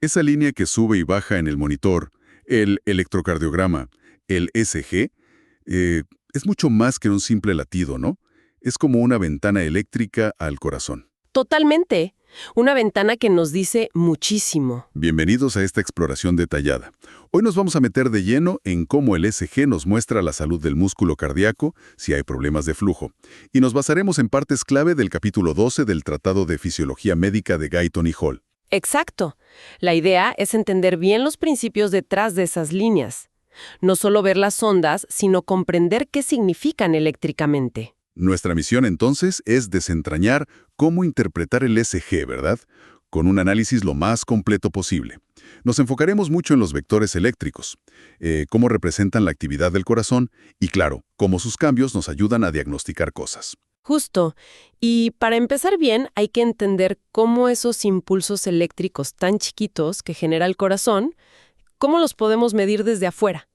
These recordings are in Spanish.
Esa línea que sube y baja en el monitor, el electrocardiograma, el ECG, es mucho más que un simple latido, ¿no? Es como una ventana eléctrica al corazón. Totalmente. Una ventana que nos dice muchísimo. Bienvenidos a esta exploración detallada. Hoy nos vamos a meter de lleno en cómo el ECG nos muestra la salud del músculo cardíaco si hay problemas de flujo. Y nos basaremos en partes clave del capítulo 12 del Tratado de Fisiología Médica de Guyton y Hall. Exacto. La idea es entender bien los principios detrás de esas líneas. No solo ver las ondas, sino comprender qué significan eléctricamente. Nuestra misión entonces es desentrañar cómo interpretar el ECG, ¿verdad? Con un análisis lo más completo posible. Nos enfocaremos mucho en los vectores eléctricos, cómo representan la actividad del corazón y, claro, cómo sus cambios nos ayudan a diagnosticar cosas. Justo. Y para empezar bien, hay que entender cómo esos impulsos eléctricos tan chiquitos que genera el corazón, cómo los podemos medir desde afuera.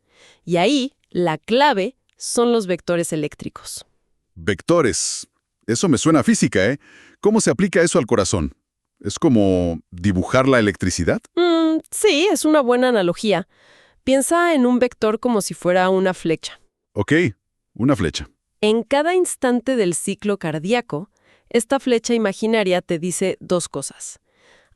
Y ahí, la clave son los vectores eléctricos. Vectores. Eso me suena a física, ¿eh? ¿Cómo se aplica eso al corazón? ¿Es como dibujar la electricidad? Sí, es una buena analogía. Piensa en un vector como si fuera una flecha. Ok, una flecha. En cada instante del ciclo cardíaco, esta flecha imaginaria te dice dos cosas.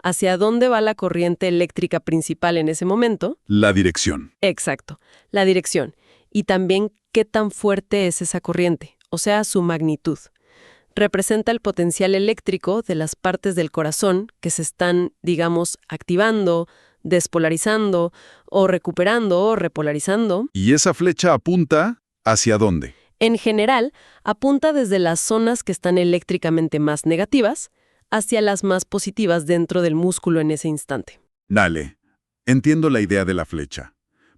Hacia dónde va la corriente eléctrica principal en ese momento. La dirección. Exacto, la dirección. Y también qué tan fuerte es esa corriente, o sea, su magnitud. Representa el potencial eléctrico de las partes del corazón que se están, digamos, activando, despolarizando, o recuperando, o repolarizando. ¿Y esa flecha apunta hacia dónde? En general, apunta desde las zonas que están eléctricamente más negativas hacia las más positivas dentro del músculo en ese instante. Dale, entiendo la idea de la flecha,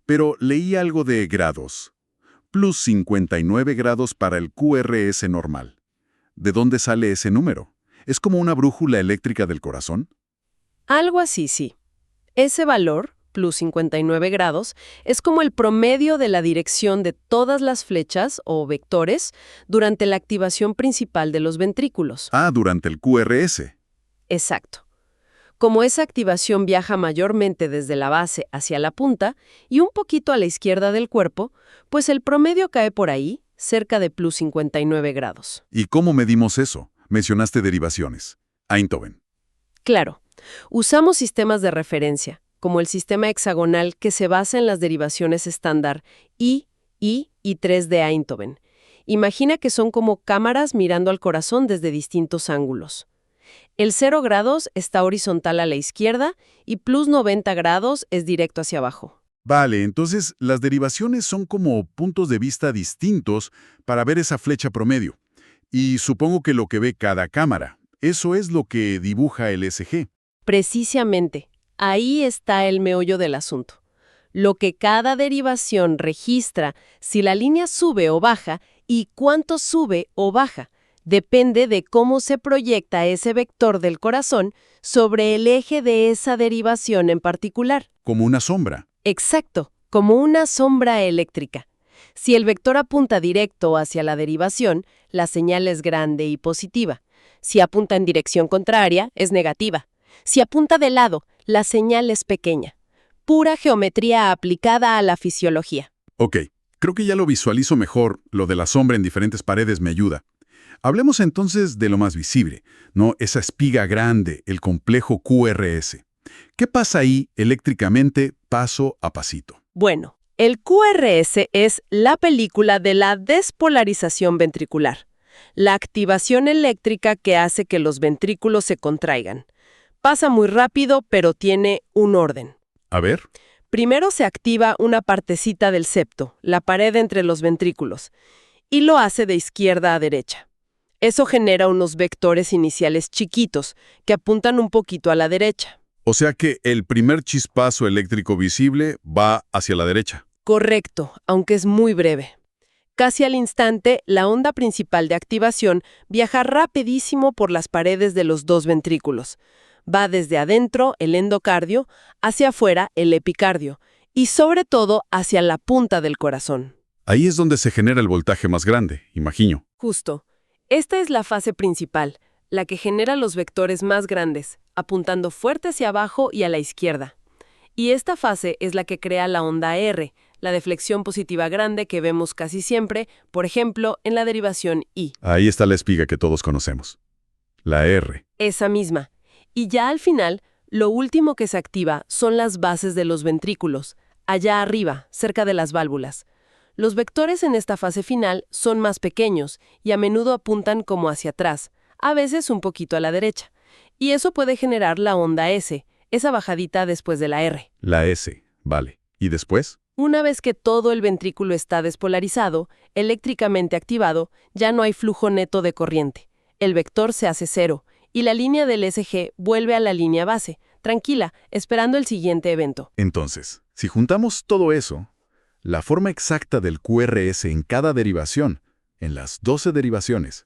pero leí algo de grados. Plus 59 grados para el QRS normal. ¿De dónde sale ese número? ¿Es como una brújula eléctrica del corazón? Algo así, sí. Ese valor, plus 59 grados, es como el promedio de la dirección de todas las flechas o vectores durante la activación principal de los ventrículos. Ah, durante el QRS. Exacto. Como esa activación viaja mayormente desde la base hacia la punta y un poquito a la izquierda del cuerpo, pues el promedio cae por ahí, cerca de plus 59 grados. ¿Y cómo medimos eso? Mencionaste derivaciones. Einthoven. Claro, usamos sistemas de referencia, como el sistema hexagonal que se basa en las derivaciones estándar I y 3 de Einthoven. Imagina que son como cámaras mirando al corazón desde distintos ángulos. El 0 grados está horizontal a la izquierda y plus 90 grados es directo hacia abajo. Vale, entonces las derivaciones son como puntos de vista distintos para ver esa flecha promedio. Y supongo que lo que ve cada cámara, eso es lo que dibuja el ECG. Precisamente, ahí está el meollo del asunto. Lo que cada derivación registra, si la línea sube o baja y cuánto sube o baja, depende de cómo se proyecta ese vector del corazón sobre el eje de esa derivación en particular. Como una sombra. Exacto, como una sombra eléctrica. Si el vector apunta directo hacia la derivación, la señal es grande y positiva. Si apunta en dirección contraria, es negativa. Si apunta de lado, la señal es pequeña. Pura geometría aplicada a la fisiología. Ok, creo que ya lo visualizo mejor, lo de la sombra en diferentes paredes me ayuda. Hablemos entonces de lo más visible, ¿no? Esa espiga grande, el complejo QRS. ¿Qué pasa ahí eléctricamente paso a pasito? Bueno, el QRS es la película de la despolarización ventricular, la activación eléctrica que hace que los ventrículos se contraigan. Pasa muy rápido, pero tiene un orden. A ver. Primero se activa una partecita del septo, la pared entre los ventrículos, y lo hace de izquierda a derecha. Eso genera unos vectores iniciales chiquitos que apuntan un poquito a la derecha. O sea que el primer chispazo eléctrico visible va hacia la derecha. Correcto, aunque es muy breve. Casi al instante, la onda principal de activación viaja rapidísimo por las paredes de los dos ventrículos. Va desde adentro, el endocardio, hacia afuera, el epicardio, y sobre todo hacia la punta del corazón. Ahí es donde se genera el voltaje más grande, imagino. Justo. Esta es la fase principal, la que genera los vectores más grandes, apuntando fuerte hacia abajo y a la izquierda. Y esta fase es la que crea la onda R, la deflexión positiva grande que vemos casi siempre, por ejemplo, en la derivación I. Ahí está la espiga que todos conocemos. La R. Esa misma. Y ya al final, lo último que se activa son las bases de los ventrículos, allá arriba, cerca de las válvulas. Los vectores en esta fase final son más pequeños y a menudo apuntan como hacia atrás, a veces un poquito a la derecha. Y eso puede generar la onda S, esa bajadita después de la R. La S. Vale. ¿Y después? Una vez que todo el ventrículo está despolarizado, eléctricamente activado, ya no hay flujo neto de corriente. El vector se hace cero y la línea del SG vuelve a la línea base, tranquila, esperando el siguiente evento. Entonces, si juntamos todo eso, la forma exacta del QRS en cada derivación, en las 12 derivaciones,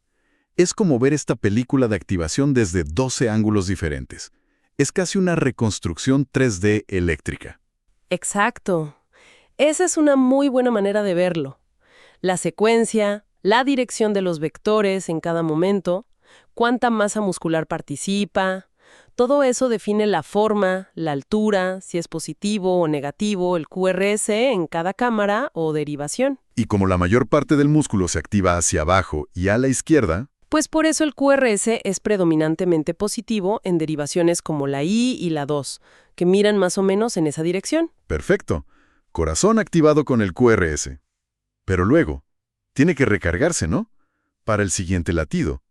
es como ver esta película de activación desde 12 ángulos diferentes. Es casi una reconstrucción 3D eléctrica. Exacto. Esa es una muy buena manera de verlo. La secuencia, la dirección de los vectores en cada momento, cuánta masa muscular participa, todo eso define la forma, la altura, si es positivo o negativo el QRS en cada cámara o derivación. Y como la mayor parte del músculo se activa hacia abajo y a la izquierda, Pues por eso el QRS es predominantemente positivo en derivaciones como la I y la 2, que miran más o menos en esa dirección. perfecto. Corazón activado con el QRS. Pero luego, tiene que recargarse, ¿no? Para el siguiente latido.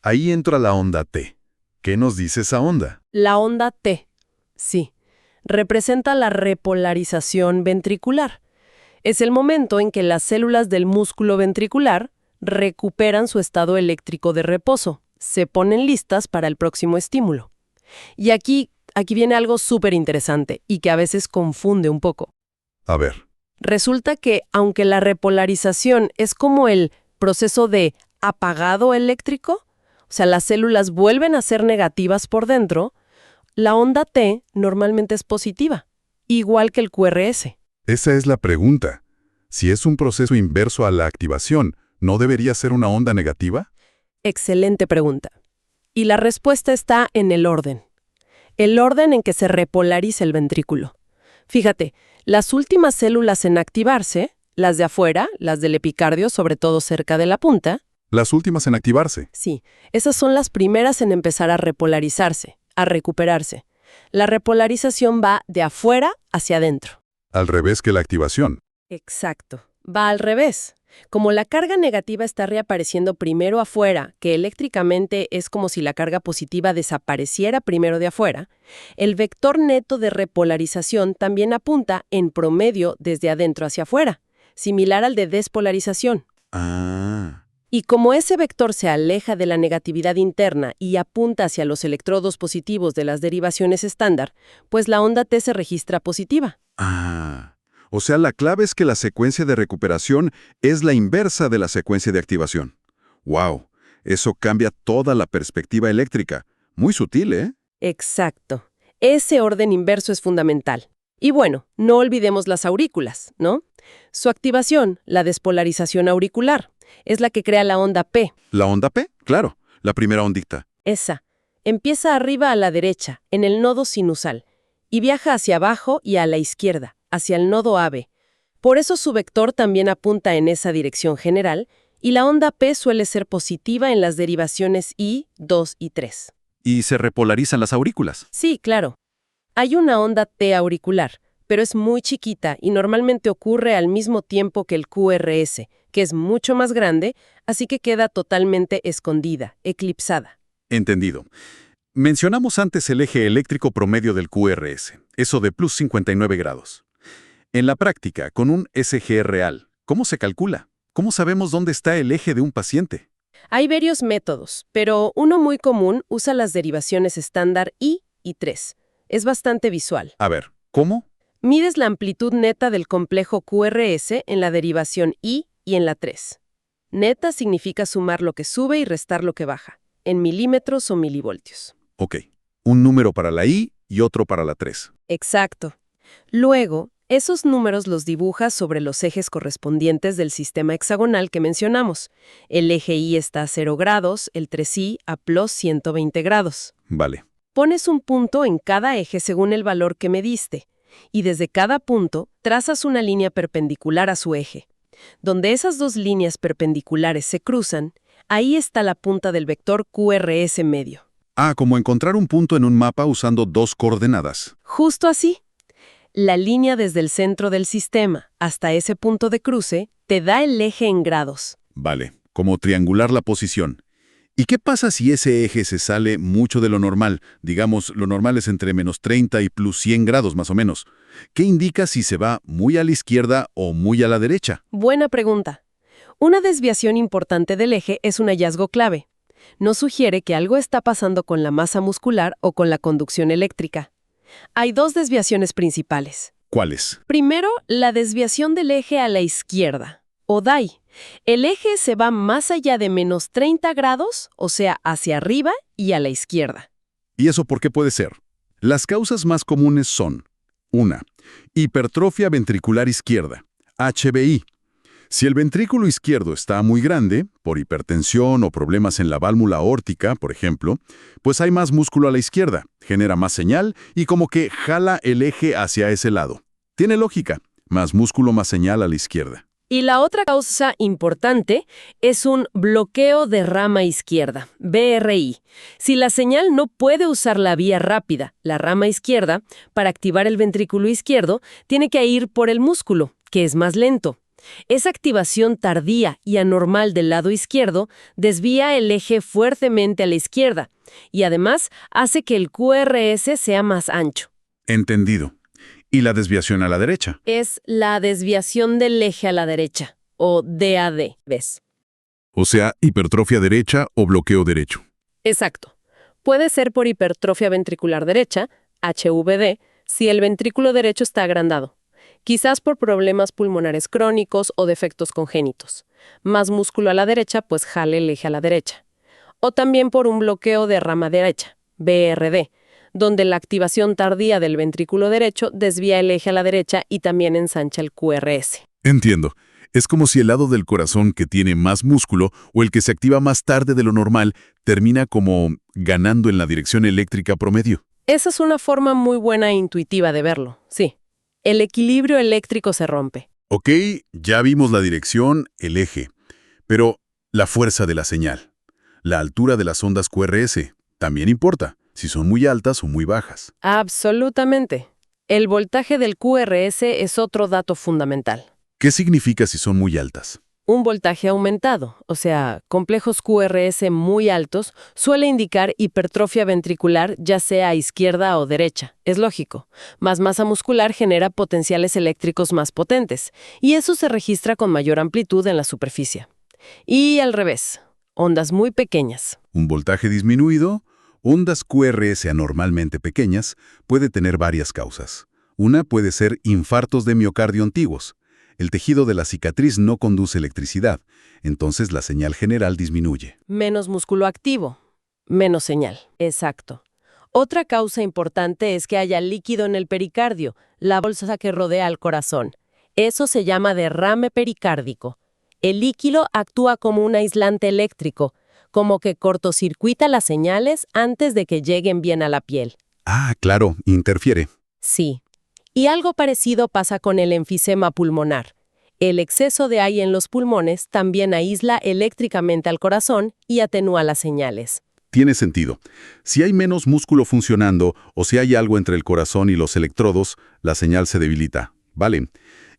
Ahí entra la onda T. ¿Qué nos dice esa onda? La onda T, sí, representa la repolarización ventricular. Es el momento en que las células del músculo ventricular recuperan su estado eléctrico de reposo, se ponen listas para el próximo estímulo. Y aquí viene algo súper interesante y que a veces confunde un poco. A ver, Resulta que, aunque la repolarización es como el proceso de apagado eléctrico, o sea, las células vuelven a ser negativas por dentro, la onda T normalmente es positiva, igual que el QRS. esa es la pregunta. Si es un proceso inverso a la activación, ¿no debería ser una onda negativa? Excelente pregunta. Y la respuesta está en el orden. El orden en que se repolariza el ventrículo. Fíjate, las últimas células en activarse, las de afuera, las del epicardio, sobre todo cerca de la punta, Las últimas en activarse. sí, esas son las primeras en empezar a repolarizarse, a recuperarse. La repolarización va de afuera hacia adentro. Al revés que la activación. Exacto. Va al revés. Como la carga negativa está reapareciendo primero afuera, que eléctricamente es como si la carga positiva desapareciera primero de afuera, el vector neto de repolarización también apunta en promedio desde adentro hacia afuera, similar al de despolarización. Ah. Y como ese vector se aleja de la negatividad interna y apunta hacia los electrodos positivos de las derivaciones estándar, pues la onda T se registra positiva. Ah. O sea, la clave es que la secuencia de recuperación es la inversa de la secuencia de activación. ¡Wow! Eso cambia toda la perspectiva eléctrica. Muy sutil, ¿eh? Exacto. Ese orden inverso es fundamental. Y bueno, no olvidemos las aurículas, ¿no? Su activación, la despolarización auricular, es la que crea la onda P. ¿La onda P? Claro, la primera ondita. Esa. Empieza arriba a la derecha, en el nodo sinusal, y viaja hacia abajo y a la izquierda, hacia el nodo AB. Por eso su vector también apunta en esa dirección general, y la onda P suele ser positiva en las derivaciones I, 2 y 3. Y se repolarizan las aurículas. Sí, claro. Hay una onda T auricular, pero es muy chiquita y normalmente ocurre al mismo tiempo que el QRS, que es mucho más grande, así que queda totalmente escondida, eclipsada. Entendido. Mencionamos antes el eje eléctrico promedio del QRS, eso de plus 59 grados. En la práctica, con un SG real, ¿cómo se calcula? ¿Cómo sabemos dónde está el eje de un paciente? Hay varios métodos, pero uno muy común usa las derivaciones estándar I y 3. Es bastante visual. A ver, ¿cómo? Mides la amplitud neta del complejo QRS en la derivación I y en la 3. Neta significa sumar lo que sube y restar lo que baja, en milímetros o milivoltios. Ok, un número para la I y otro para la 3. Exacto. Luego, esos números los dibujas sobre los ejes correspondientes del sistema hexagonal que mencionamos. El eje I está a 0 grados, el 3i a plus 120 grados. Vale. Pones un punto en cada eje según el valor que mediste. Y desde cada punto trazas una línea perpendicular a su eje. Donde esas dos líneas perpendiculares se cruzan, ahí está la punta del vector QRS medio. Ah, como encontrar un punto en un mapa usando dos coordenadas. Justo así. La línea desde el centro del sistema hasta ese punto de cruce te da el eje en grados. Vale, como triangular la posición. ¿Y qué pasa si ese eje se sale mucho de lo normal? Digamos, lo normal es entre -30 y +100 grados más o menos. ¿Qué indica si se va muy a la izquierda o muy a la derecha? Buena pregunta. Una desviación importante del eje es un hallazgo clave. Nos sugiere que algo está pasando con la masa muscular o con la conducción eléctrica. Hay dos desviaciones principales. ¿Cuáles? Primero, la desviación del eje a la izquierda, o DAI. El eje se va más allá de -30 grados, o sea, hacia arriba y a la izquierda. ¿Y eso por qué puede ser? Las causas más comunes son: 1. Hipertrofia ventricular izquierda, HVI. Si el ventrículo izquierdo está muy grande, por hipertensión o problemas en la válvula aórtica, por ejemplo, pues hay más músculo a la izquierda, genera más señal y como que jala el eje hacia ese lado. Tiene lógica, más músculo, más señal a la izquierda. Y la otra causa importante es un bloqueo de rama izquierda, BRI. Si la señal no puede usar la vía rápida, la rama izquierda, para activar el ventrículo izquierdo, tiene que ir por el músculo, que es más lento. Esa activación tardía y anormal del lado izquierdo desvía el eje fuertemente a la izquierda y además hace que el QRS sea más ancho. Entendido. ¿Y la desviación a la derecha? Es la desviación del eje a la derecha, o DAD, ¿ves? O sea, hipertrofia derecha o bloqueo derecho. Exacto. Puede ser por hipertrofia ventricular derecha, HVD, si el ventrículo derecho está agrandado. Quizás por problemas pulmonares crónicos o defectos congénitos. Más músculo a la derecha, pues jale el eje a la derecha. O también por un bloqueo de rama derecha, BRD, donde la activación tardía del ventrículo derecho desvía el eje a la derecha y también ensancha el QRS. Entiendo. Es como si el lado del corazón que tiene más músculo o el que se activa más tarde de lo normal termina como ganando en la dirección eléctrica promedio. Esa es una forma muy buena e intuitiva de verlo, sí. El equilibrio eléctrico se rompe. Ok, ya vimos la dirección, el eje. Pero la fuerza de la señal, la altura de las ondas QRS, también importa, si son muy altas o muy bajas. Absolutamente. El voltaje del QRS es otro dato fundamental. ¿Qué significa si son muy altas? Un voltaje aumentado, o sea, complejos QRS muy altos, suele indicar hipertrofia ventricular, ya sea a izquierda o derecha. Es lógico. Más masa muscular genera potenciales eléctricos más potentes, y eso se registra con mayor amplitud en la superficie. Y al revés, ondas muy pequeñas. Un voltaje disminuido, ondas QRS anormalmente pequeñas, puede tener varias causas. Una puede ser infartos de miocardio antiguos. El tejido de la cicatriz no conduce electricidad, entonces la señal general disminuye. Menos músculo activo, menos señal. Exacto. Otra causa importante es que haya líquido en el pericardio, la bolsa que rodea al corazón. Eso se llama derrame pericárdico. El líquido actúa como un aislante eléctrico, como que cortocircuita las señales antes de que lleguen bien a la piel. Ah, claro, interfiere. Sí. Y algo parecido pasa con el enfisema pulmonar. El exceso de aire en los pulmones también aísla eléctricamente al corazón y atenúa las señales. Tiene sentido. Si hay menos músculo funcionando o si hay algo entre el corazón y los electrodos, la señal se debilita. Vale.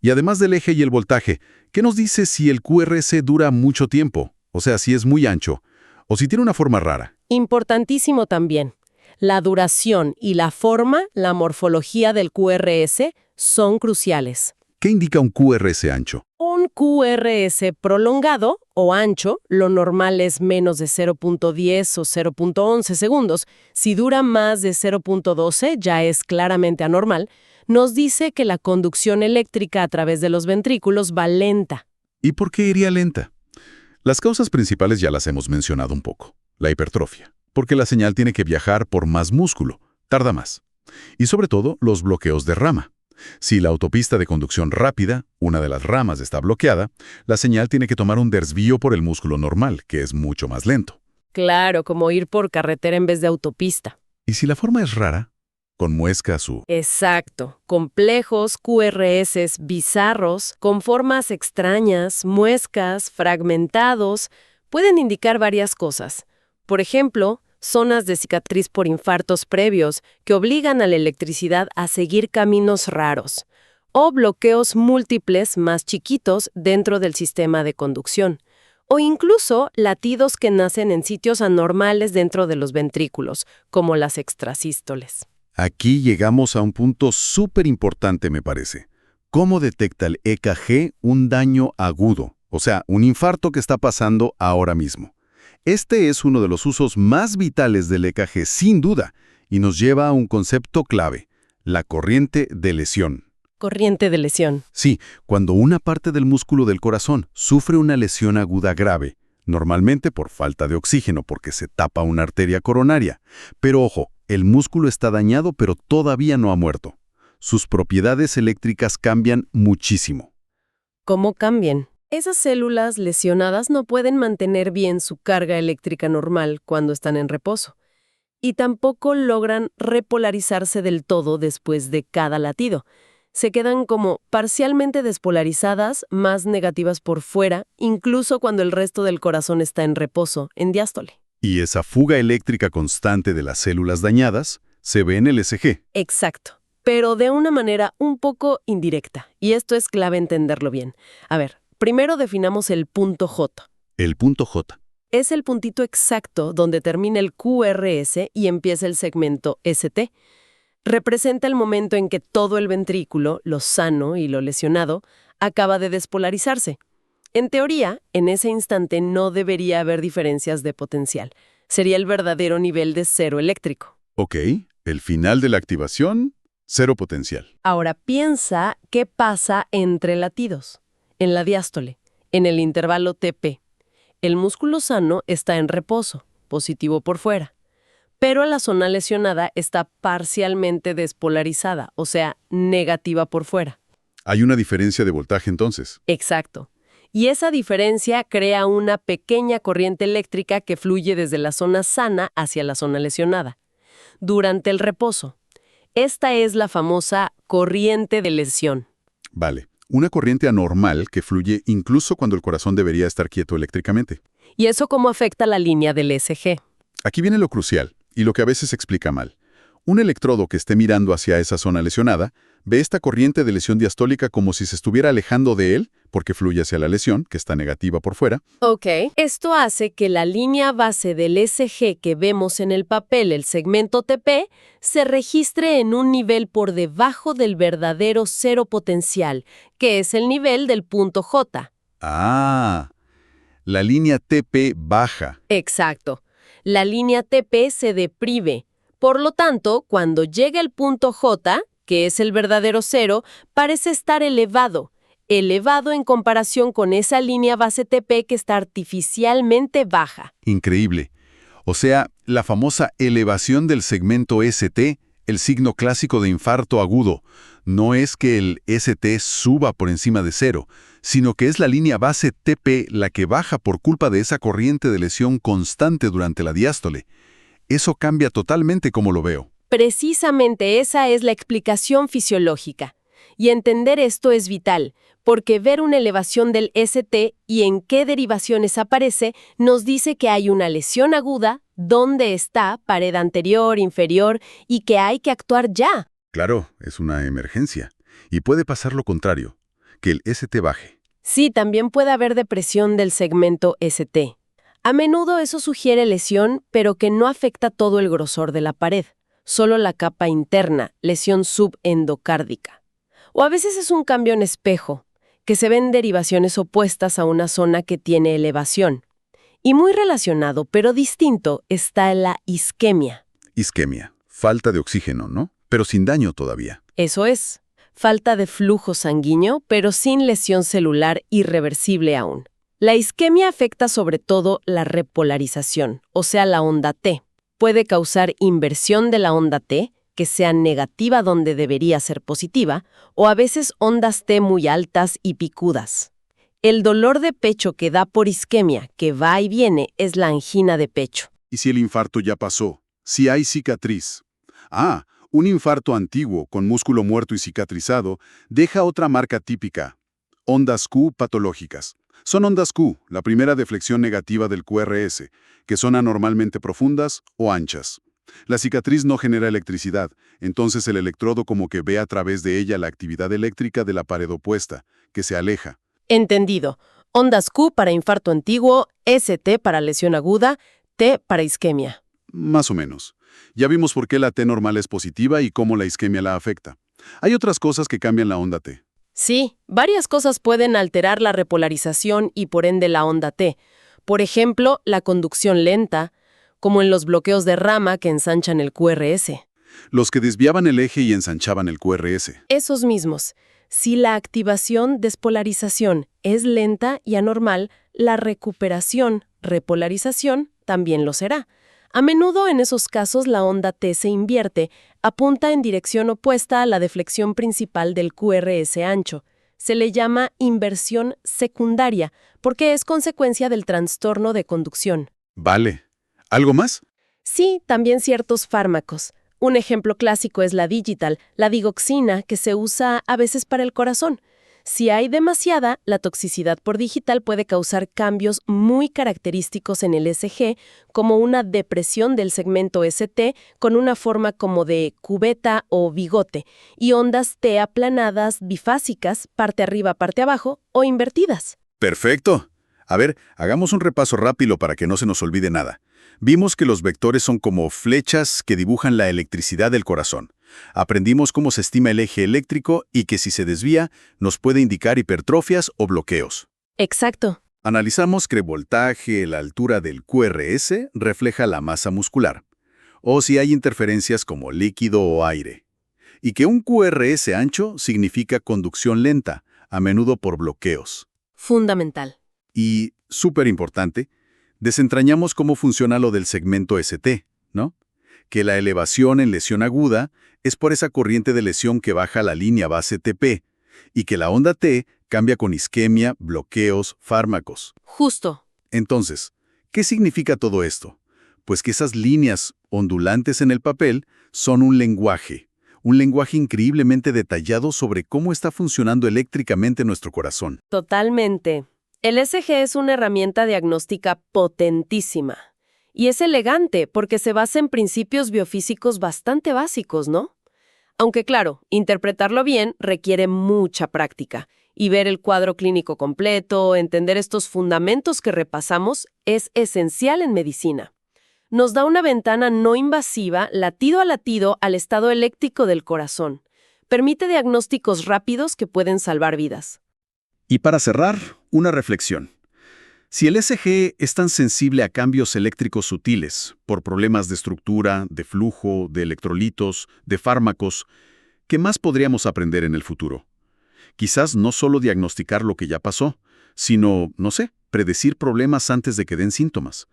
Y además del eje y el voltaje, ¿qué nos dice si el QRS dura mucho tiempo? O sea, si es muy ancho. O si tiene una forma rara. Importantísimo también. La duración y la forma, la morfología del QRS, son cruciales. ¿Qué indica un QRS ancho? Un QRS prolongado o ancho, lo normal es menos de 0.10 o 0.11 segundos. Si dura más de 0.12, ya es claramente anormal. Nos dice que la conducción eléctrica a través de los ventrículos va lenta. ¿Y por qué iría lenta? Las causas principales ya las hemos mencionado un poco. La hipertrofia, porque la señal tiene que viajar por más músculo, tarda más. Y sobre todo, los bloqueos de rama. Si la autopista de conducción rápida, una de las ramas, está bloqueada, la señal tiene que tomar un desvío por el músculo normal, que es mucho más lento. Claro, como ir por carretera en vez de autopista. Y si la forma es rara, con muescas u... Exacto. Complejos QRS bizarros, con formas extrañas, muescas, fragmentados, pueden indicar varias cosas. Por ejemplo, zonas de cicatriz por infartos previos que obligan a la electricidad a seguir caminos raros, o bloqueos múltiples más chiquitos dentro del sistema de conducción, o incluso latidos que nacen en sitios anormales dentro de los ventrículos, como las extrasístoles. Aquí llegamos a un punto súper importante, me parece. ¿Cómo detecta el EKG un daño agudo? O sea, un infarto que está pasando ahora mismo. Este es uno de los usos más vitales del EKG, sin duda, y nos lleva a un concepto clave, la corriente de lesión. Corriente de lesión. Sí, cuando una parte del músculo del corazón sufre una lesión aguda grave, normalmente por falta de oxígeno porque se tapa una arteria coronaria. Pero ojo, el músculo está dañado pero todavía no ha muerto. Sus propiedades eléctricas cambian muchísimo. ¿Cómo cambian? Esas células lesionadas no pueden mantener bien su carga eléctrica normal cuando están en reposo. Y tampoco logran repolarizarse del todo después de cada latido. Se quedan como parcialmente despolarizadas, más negativas por fuera, incluso cuando el resto del corazón está en reposo, en diástole. Y esa fuga eléctrica constante de las células dañadas se ve en el ECG. Exacto, pero de una manera un poco indirecta. Y esto es clave entenderlo bien. A ver, primero definamos el punto J. El punto J. Es el puntito exacto donde termina el QRS y empieza el segmento ST. Representa el momento en que todo el ventrículo, lo sano y lo lesionado, acaba de despolarizarse. En teoría, en ese instante no debería haber diferencias de potencial. Sería el verdadero nivel de cero eléctrico. Ok, el final de la activación, cero potencial. Ahora piensa qué pasa entre latidos, en la diástole, en el intervalo TP. El músculo sano está en reposo, positivo por fuera. Pero la zona lesionada está parcialmente despolarizada, o sea, negativa por fuera. Hay una diferencia de voltaje entonces. Exacto. Y esa diferencia crea una pequeña corriente eléctrica que fluye desde la zona sana hacia la zona lesionada. Durante el reposo. Esta es la famosa corriente de lesión. Vale, una corriente anormal que fluye incluso cuando el corazón debería estar quieto eléctricamente. ¿Y eso cómo afecta la línea del ECG? Aquí viene lo crucial, y lo que a veces se explica mal. Un electrodo que esté mirando hacia esa zona lesionada ve esta corriente de lesión diastólica como si se estuviera alejando de él, porque fluye hacia la lesión, que está negativa por fuera. Ok. Esto hace que la línea base del ECG que vemos en el papel, el segmento TP, se registre en un nivel por debajo del verdadero cero potencial, que es el nivel del punto J. Ah, la línea TP baja. Exacto. La línea TP se deprime. Por lo tanto, cuando llega el punto J, que es el verdadero cero, parece estar elevado en comparación con esa línea base TP que está artificialmente baja. Increíble. O sea, la famosa elevación del segmento ST, el signo clásico de infarto agudo, no es que el ST suba por encima de cero, sino que es la línea base TP la que baja por culpa de esa corriente de lesión constante durante la diástole. Eso cambia totalmente como lo veo. Precisamente esa es la explicación fisiológica. Y entender esto es vital, porque ver una elevación del ST y en qué derivaciones aparece nos dice que hay una lesión aguda, dónde está, pared anterior, inferior, y que hay que actuar ya. Claro, es una emergencia. Y puede pasar lo contrario, que el ST baje. Sí, también puede haber depresión del segmento ST. A menudo eso sugiere lesión, pero que no afecta todo el grosor de la pared, solo la capa interna, lesión subendocárdica. O a veces es un cambio en espejo, que se ven derivaciones opuestas a una zona que tiene elevación. Y muy relacionado, pero distinto, está la isquemia. Isquemia, falta de oxígeno, ¿no? Pero sin daño todavía. Eso es, falta de flujo sanguíneo, pero sin lesión celular irreversible aún. La isquemia afecta sobre todo la repolarización, o sea, la onda T. Puede causar inversión de la onda T, que sea negativa donde debería ser positiva, o a veces ondas T muy altas y picudas. El dolor de pecho que da por isquemia, que va y viene, es la angina de pecho. ¿Y si el infarto ya pasó? Si hay cicatriz. Ah, Un infarto antiguo, con músculo muerto y cicatrizado, deja otra marca típica: ondas Q patológicas. Son ondas Q, la primera deflexión negativa del QRS, que son anormalmente profundas o anchas. La cicatriz no genera electricidad, entonces el electrodo como que ve a través de ella la actividad eléctrica de la pared opuesta, que se aleja. Entendido. Ondas Q para infarto antiguo, ST para lesión aguda, T para isquemia. Más o menos. Ya vimos por qué la T normal es positiva y cómo la isquemia la afecta. Hay otras cosas que cambian la onda T. Sí, varias cosas pueden alterar la repolarización y por ende la onda T. Por ejemplo, la conducción lenta, como en los bloqueos de rama que ensanchan el QRS. Los que desviaban el eje y ensanchaban el QRS. Esos mismos. Si la activación-despolarización es lenta y anormal, la recuperación-repolarización también lo será. A menudo en esos casos la onda T se invierte, apunta en dirección opuesta a la deflexión principal del QRS ancho. Se le llama inversión secundaria, porque es consecuencia del trastorno de conducción. Vale. ¿Algo más? Sí, también ciertos fármacos. Un ejemplo clásico es la digital, la digoxina, que se usa a veces para el corazón. Si hay demasiada, la toxicidad por digital puede causar cambios muy característicos en el ECG, como una depresión del segmento ST con una forma como de cubeta o bigote, y ondas T aplanadas bifásicas, parte arriba, parte abajo, o invertidas. Perfecto. A ver, hagamos un repaso rápido para que no se nos olvide nada. Vimos que los vectores son como flechas que dibujan la electricidad del corazón. Aprendimos cómo se estima el eje eléctrico y que si se desvía, nos puede indicar hipertrofias o bloqueos. Exacto. Analizamos que el voltaje, la altura del QRS refleja la masa muscular, o si hay interferencias como líquido o aire. Y que un QRS ancho significa conducción lenta, a menudo por bloqueos. Fundamental. Y, súper importante, desentrañamos cómo funciona lo del segmento ST, ¿no? Que la elevación en lesión aguda es por esa corriente de lesión que baja la línea base TP, y que la onda T cambia con isquemia, bloqueos, fármacos. Justo. Entonces, ¿qué significa todo esto? Pues que esas líneas ondulantes en el papel son un lenguaje increíblemente detallado sobre cómo está funcionando eléctricamente nuestro corazón. Totalmente. El ECG es una herramienta diagnóstica potentísima. Y es elegante porque se basa en principios biofísicos bastante básicos, ¿no? Aunque claro, interpretarlo bien requiere mucha práctica. Y ver el cuadro clínico completo, entender estos fundamentos que repasamos, es esencial en medicina. Nos da una ventana no invasiva, latido a latido, al estado eléctrico del corazón. Permite diagnósticos rápidos que pueden salvar vidas. Y para cerrar, una reflexión. Si el ECG es tan sensible a cambios eléctricos sutiles, por problemas de estructura, de flujo, de electrolitos, de fármacos, ¿qué más podríamos aprender en el futuro? Quizás no solo diagnosticar lo que ya pasó, sino, no sé, predecir problemas antes de que den síntomas.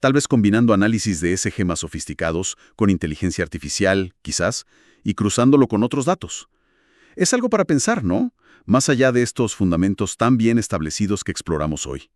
Tal vez combinando análisis de ECG más sofisticados, con inteligencia artificial, quizás, y cruzándolo con otros datos. Es algo para pensar, ¿no? Más allá de estos fundamentos tan bien establecidos que exploramos hoy.